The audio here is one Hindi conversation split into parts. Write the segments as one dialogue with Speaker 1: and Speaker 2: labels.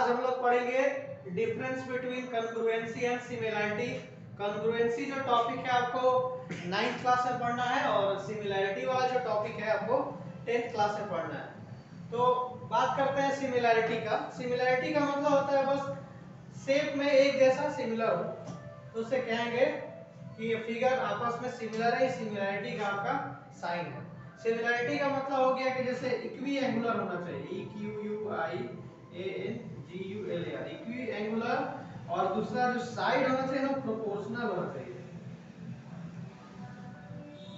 Speaker 1: आज हम लोग पढ़ेंगे difference between congruency and similarity. Congruency जो टॉपिक है आपको 9th क्लास में पढ़ना है और सिमिलैरिटी वाला जो टॉपिक है आपको 10th क्लास में पढ़ना है। तो बात करते हैं सिमिलैरिटी का। सिमिलैरिटी का मतलब होता है बस शेप में एक जैसा सिमिलर हो, तो उससे कहेंगे कि ये फिगर आपस में सिमिलर है। सिमिलैरिटी का आपका साइन है। सिमिलैरिटी का मतलब हो गया कि जैसे इक्वी एंगुलर होना चाहिए, EQUIANGULAR इक्वी एंगुलर, और दूसरा जो साइड होना चाहिए ना प्रोपोर्शनल होना चाहिए।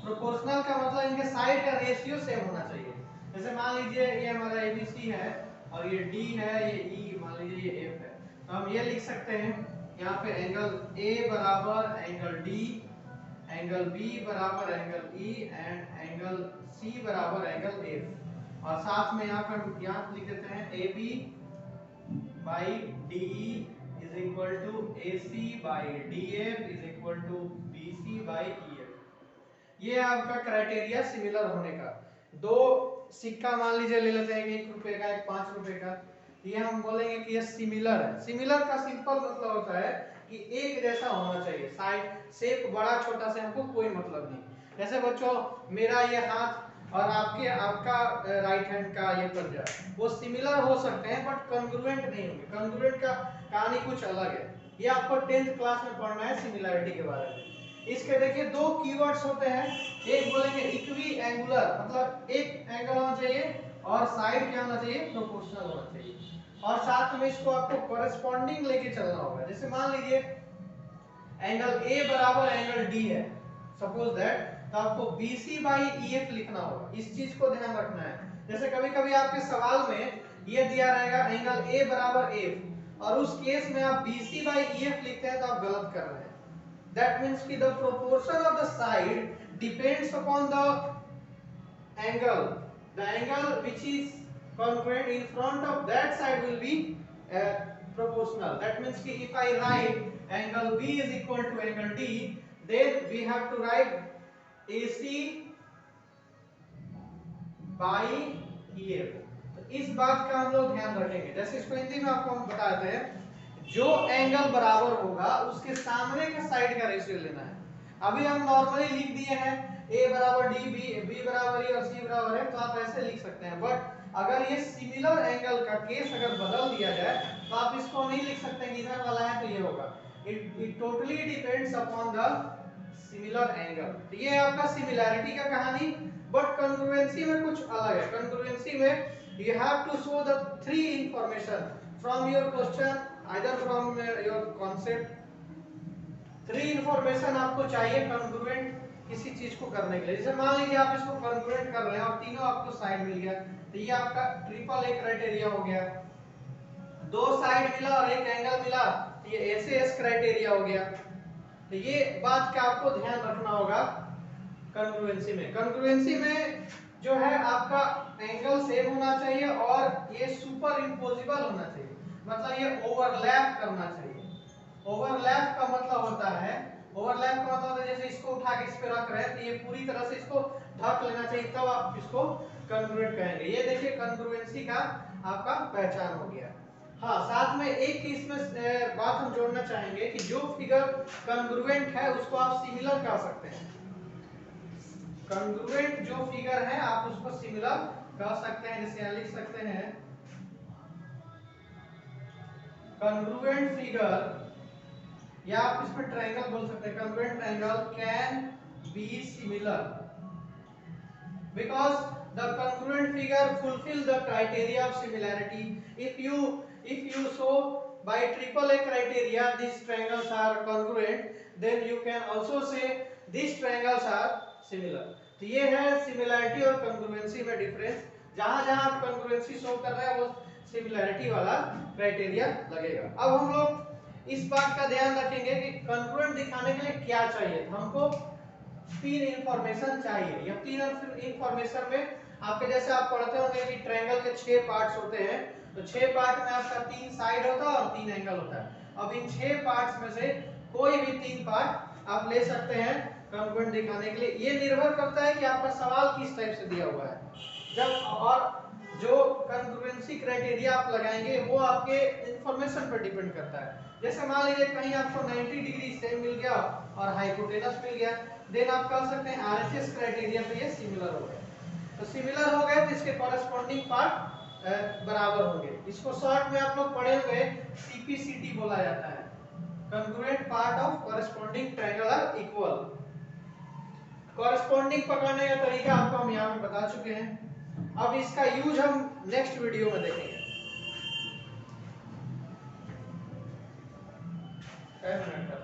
Speaker 1: प्रोपोर्शनल का मतलब इनके साइड का रेशियो सेम होना चाहिए। जैसे मान लीजिए ये हमारा ABC है और ये D है, ये E, मान लीजिए ये F है, तो हम ये लिख सकते हैं यहाँ पे एंगल A बराबर एंगल D, एंगल B बराबर angle E and angle C बराबर एंगल F। और साथ में यहाँ पर यहाँ लिख देते हैं AB by DE is equal to AC by DF is equal to BC by EF। ये आपका क्राइटेरिया सिमिलर होने का। दो सिक्का मान लीजिए ले लेते हैं, एक रुपए का, एक 5 रुपए का, ये हम बोलेंगे कि ये सिमिलर है। सिमिलर का सिंपल मतलब होता है कि एक जैसा होना चाहिए। साइड शेप बड़ा छोटा से हमको कोई मतलब नहीं। जैसे बच्चों मेरा ये हाथ और आपका राइट हैंड का ये पंजा, वो सिमिलर हो सकते हैं बट कॉन्ग्रुएंट नहीं होंगे। कॉन्ग्रुएंट का कहानी कुछ अलग है। ये आपको 10th क्लास में पढ़ना है सिमिलैरिटी के बारे में। इसके देखिए दो कीवर्ड्स होते हैं। एक बोलेंगे इक्वी एंगुलर, मतलब एक एंगल होना चाहिए और साइड क्या होना चाहिए, प्रोपोर्शनल होना चाहिए। और साथ में इसको आपको कॉरेस्पॉन्डिंग लेके चलना होगा। जैसे मान लीजिए एंगल A बराबर एंगल D है, सपोज दैट, तो आपको BC बाई EF लिखना होगा। इस चीज को ध्यान रखना है। जैसे कभी कभी आपके सवाल में ये दिया रहेगा एंगल A बराबर F, और उस केस में आप BC बाई EF लिखते हैं तो आप गलत कर रहे हैं। That means कि the proportion of the side depends upon the angle. The angle which is congruent in front of that side will be proportional. That means कि if I write angle B is equal to angle D, then we have to write AC by EF। तो इस बात का हम लोग ध्यान रखेंगे। जैसे इसको हिंदी में आपको हम बताते हैं, जो एंगल बराबर होगा उसके सामने के साइड का रेशियो लेना है। अभी हम नॉर्मली लिख दिए हैं A बराबर D, B बराबर E और C बराबर है, तो आप ऐसे लिख सकते हैं। बट अगर ये सिमिलर एंगल का केस अगर बदल दिया जाए तो आप इसको नहीं लिख सकते कि इधर वाला है तो ये होगा। It totally depends upon the similar angle. तो ये आपका सिमिलैरिटी का कहानी। बट कॉन्ग्रुएंसी में कुछ अलग है। कॉन्ग्रुएंसी में you have to show the three information from your question, either from your concept. Three information आपको चाहिए कॉन्ग्रुएंट किसी चीज को करने के लिए। जैसे मान लीजिए आप इसको कॉन्ग्रुएंट कर रहे हैं और तीनों आपको साइड मिल गया, तो ये आपका ट्रिपल ए क्राइटेरिया हो गया। दो साइड मिला और एक एंगल मिला, तो ये एसएएस क्राइटेरिया हो गया। तो ये बात का आपको ध्यान रखना होगा कॉन्ग्रुएंसी में। कॉन्ग्रुएंसी में जो है आपका एंगल सेम होना चाहिए और ये सुपर इम्पोजिबल होना चाहिए, मतलब ये ओवरलैप करना चाहिए। ओवरलैप का मतलब होता है, ओवरलैप का मतलब होता है जैसे इसको उठा के इस पे रख रहे हैं तो ये पूरी तरह से इसको ढक लेना चाहिए, तब आप इसको कॉन्ग्रुएंट कहेंगे। ये देखिए कॉन्ग्रुएंसी का आपका पहचान हो गया। हाँ, साथ में एक इसमें बात हम जोड़ना चाहेंगे कि जो फिगर कॉन्ग्रुएंट है उसको आप सिमिलर कह सकते हैं। कॉन्ग्रुएंट जो फिगर है आप उसको सिमिलर कह सकते हैं। जैसे यहाँ लिख सकते हैं कॉन्ग्रुएंट फिगर, या आप इसमें ट्रायंगल बोल सकते हैं। Congruent triangle can be similar because the congruent figure fulfil the criteria of similarity. if you show by triple A criteria these triangles are congruent, then you can also say these triangles are similar। तो ये है सिमिलैरिटी और कॉन्ग्रुएंसी में डिफरेंस। जहां-जहां आप कॉन्ग्रुएंसी शो कर रहे हैं वो सिमिलैरिटी वाला क्राइटेरिया लगेगा। अब हम लोग इस बात का ध्यान रखेंगे कि कॉन्ग्रुएंट दिखाने के लिए क्या चाहिए। तो हमको तीन इंफॉर्मेशन चाहिए। ये तीन इंफॉर्मेशन में आपके जैसे आप पढ़ते होंगे कि ट्रायंगल के 6 पार्ट्स होते हैं, तो 6 पार्ट में आपका 3 साइड होता है और 3 एंगल होता है। अब इन 6 पार्ट्स में से कोई भी 3 पार्ट आप ले सकते हैं कॉन्ग्रुएंट दिखाने के लिए। ये निर्भर करता है कि आपका सवाल किस टाइप से दिया हुआ है। जब और जो कंग्रुएंसी क्राइटेरिया आप लगाएंगे वो आपके इंफॉर्मेशन पर डिपेंड करता है। जैसे मान लीजिए कहीं आपको 90 डिग्री सेम मिल गया और हाइपोटेनस मिल गया, देन आप कह सकते हैं आरएचएस क्राइटेरिया पे ये सिमिलर हो गए। तो सिमिलर हो गए तो इसके कॉरेस्पॉन्डिंग पार्ट बराबर होंगे। इसको शॉर्ट में आप लोग पढ़े हुए सीपीसीटी बोला जाता है, congruent part of corresponding triangle are equal. Corresponding पकड़ने का तरीका आपको हम यहाँ पे बता चुके हैं। अब इसका यूज हम नेक्स्ट वीडियो में देखेंगे। 10 मिनट का